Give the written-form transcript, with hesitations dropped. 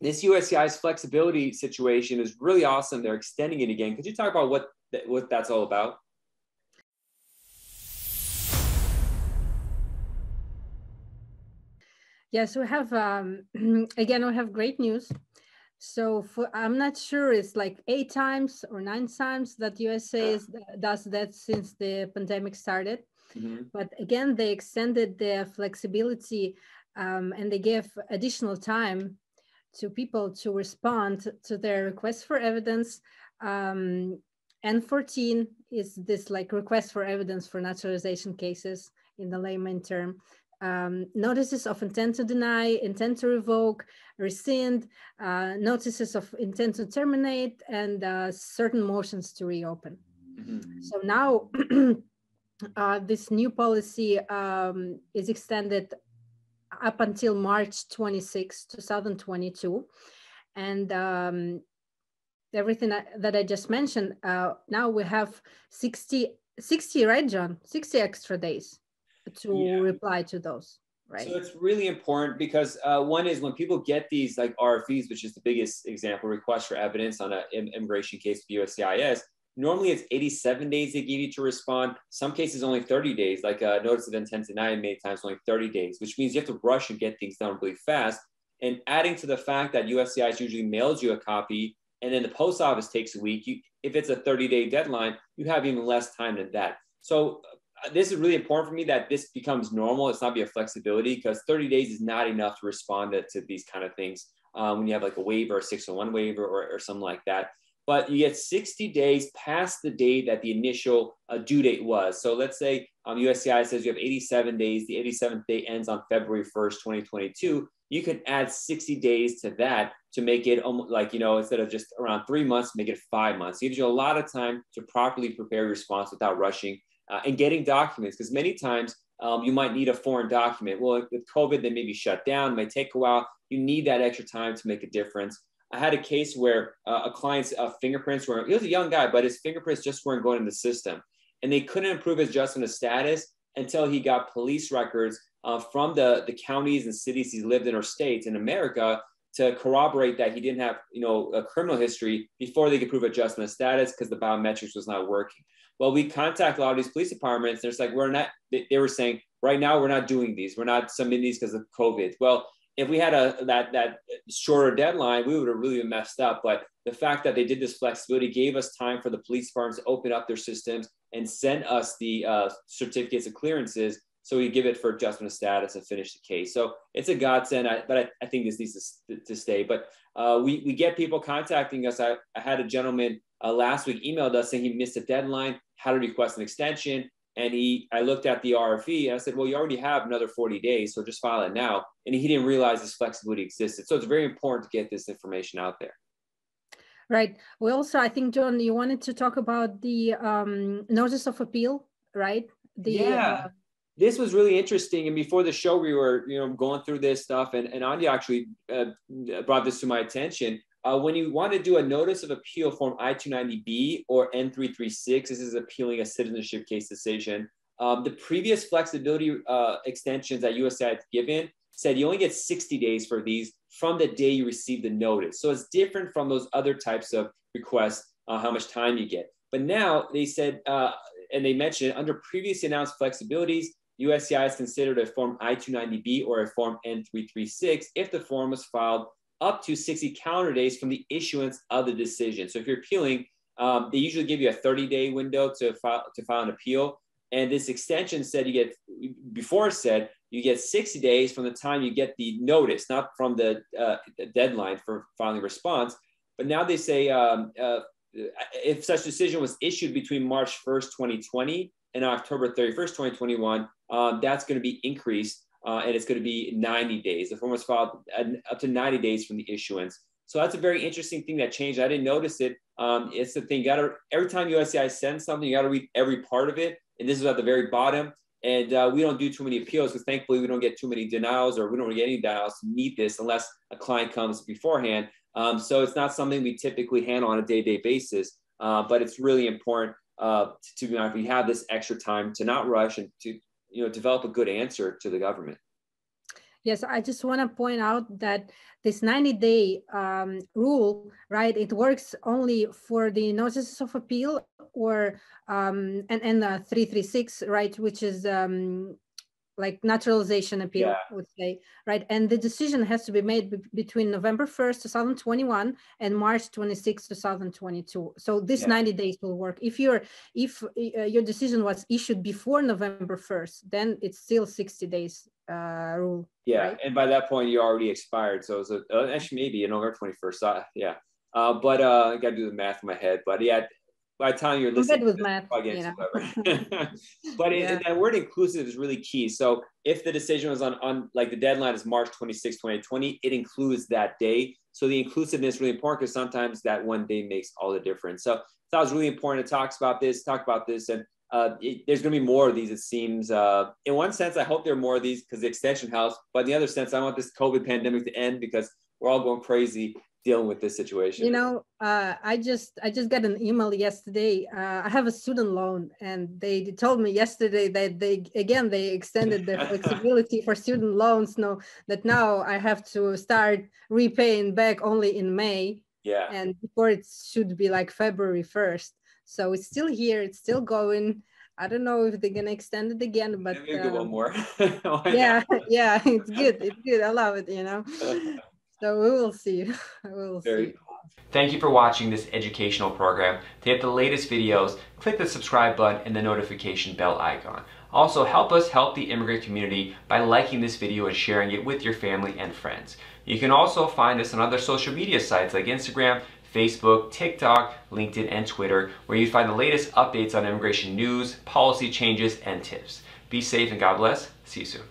this USCIS flexibility situation is really awesome. They're extending it again. Could you talk about what that's all about? Yes, we have, again, we have great news. So I'm not sure it's like 8 times or 9 times that USA does that since the pandemic started. Mm-hmm. But again, they extended the flexibility and they gave additional time to people to respond to their request for evidence. N14 is this like request for evidence for naturalization cases in the layman term. Notices of intent to deny, intent to revoke, rescind, notices of intent to terminate, and certain motions to reopen. Mm-hmm. So now this new policy is extended up until March 26, 2022. And everything that I just mentioned, now we have 60, right, John? 60 extra days to reply to those, right? So it's really important because one is when people get these like RFEs, which is the biggest example, request for evidence on an immigration case with USCIS, normally it's 87 days they give you to respond. Some cases only 30 days, like a notice of intent to deny many times only 30 days, which means you have to rush and get things done really fast. And adding to the fact that USCIS usually mails you a copy and then the post office takes a week, if it's a 30-day deadline, you have even less time than that. So this is really important for me that this becomes normal. It's not be a flexibility because 30 days is not enough to respond to these kind of things when you have like a waiver, a 601 waiver or something like that. But you get 60 days past the day that the initial due date was. So let's say USCIS says you have 87 days. The 87th day ends on February 1st, 2022. You can add 60 days to that to make it like, instead of just around 3 months, make it 5 months. It gives you a lot of time to properly prepare your response without rushing and getting documents. Because many times you might need a foreign document. Well, with COVID, they may be shut down. It may take a while. You need that extra time to make a difference. I had a case where a client's fingerprints he was a young guy, but his fingerprints just weren't going in the system. And they couldn't improve his adjustment of status until he got police records from the counties and cities he's lived in or states in America to corroborate that he didn't have, a criminal history before they could prove adjustment of status because the biometrics was not working. Well, we contact a lot of these police departments. There's like, they were saying, right now, we're not doing these. We're not submitting these because of COVID. Well, if we had that shorter deadline, we would have really been messed up. But the fact that they did this flexibility gave us time for the police departments to open up their systems and send us the certificates of clearances so we give it for adjustment of status and finish the case. So it's a godsend, but I think this needs to stay. But we get people contacting us. I had a gentleman last week emailed us saying he missed a deadline, had to request an extension. And I looked at the RFE and I said, well, you already have another 40 days, so just file it now. And he didn't realize this flexibility existed. So it's very important to get this information out there. Right. We also, I think, John, you wanted to talk about the notice of appeal, right? This was really interesting. And before the show, we were, going through this stuff. And Anya actually brought this to my attention. When you want to do a notice of appeal form I-290B or N-336, this is appealing a citizenship case decision. The previous flexibility extensions that USCIS had given said you only get 60 days for these from the day you receive the notice. So it's different from those other types of requests, how much time you get. But now they said, and they mentioned under previously announced flexibilities, USCIS considered a form I-290B or a form N-336 if the form was filed up to 60 calendar days from the issuance of the decision. So if you're appealing, they usually give you a 30-day window to file an appeal. And this extension said you get 60 days from the time you get the notice, not from the deadline for filing a response. But now they say if such decision was issued between March 1st, 2020 and October 31st, 2021, that's going to be increased. And it's going to be 90 days. The form was filed up to 90 days from the issuance. So that's a very interesting thing that changed. I didn't notice it. It's the thing. Every time USCIS sends something, you got to read every part of it. And this is at the very bottom. And we don't do too many appeals because thankfully we don't get too many denials, or we don't get any denials to meet this unless a client comes beforehand. So it's not something we typically handle on a day-to-day basis. But it's really important if we have this extra time to not rush and to develop a good answer to the government. Yes, I just want to point out that this 90-day rule, right? It works only for the notices of appeal, or and 336, right, which is like naturalization appeal, Yeah. I would say, right? And the decision has to be made between November 1st, 2021 and March 26, 2022. So this 90 days will work. If your decision was issued before November 1st, then it's still 60 days rule. Yeah, right? and by that point, you already expired. So it's actually maybe November 21st. Yeah. But I got to do the math in my head. But yeah, by the time you're I'm listening, good with math, again, but yeah. that word inclusive is really key. So if the decision was on like the deadline is March 26, 2020, it includes that day. So the inclusiveness is really important, because sometimes that one day makes all the difference. So that was really important to talk about this. And there's going to be more of these, it seems. In one sense, I hope there are more of these because the extension helps. But in the other sense, I want this COVID pandemic to end, because we're all going crazy dealing with this situation. You know, I just got an email yesterday. I have a student loan, and they told me yesterday that they extended the flexibility for student loans. No, that now I have to start repaying back only in May. Yeah. And before it should be like February 1st. So it's still here. It's still going. I don't know if they're gonna extend it again, but maybe give one more. yeah, yeah, it's good. It's good. I love it. So we will see. We'll see. Cool. Thank you for watching this educational program. To get the latest videos, click the subscribe button and the notification bell icon. Also, help us help the immigrant community by liking this video and sharing it with your family and friends. You can also find us on other social media sites like Instagram, Facebook, TikTok, LinkedIn, and Twitter, where you find the latest updates on immigration news, policy changes, and tips. Be safe and God bless. See you soon.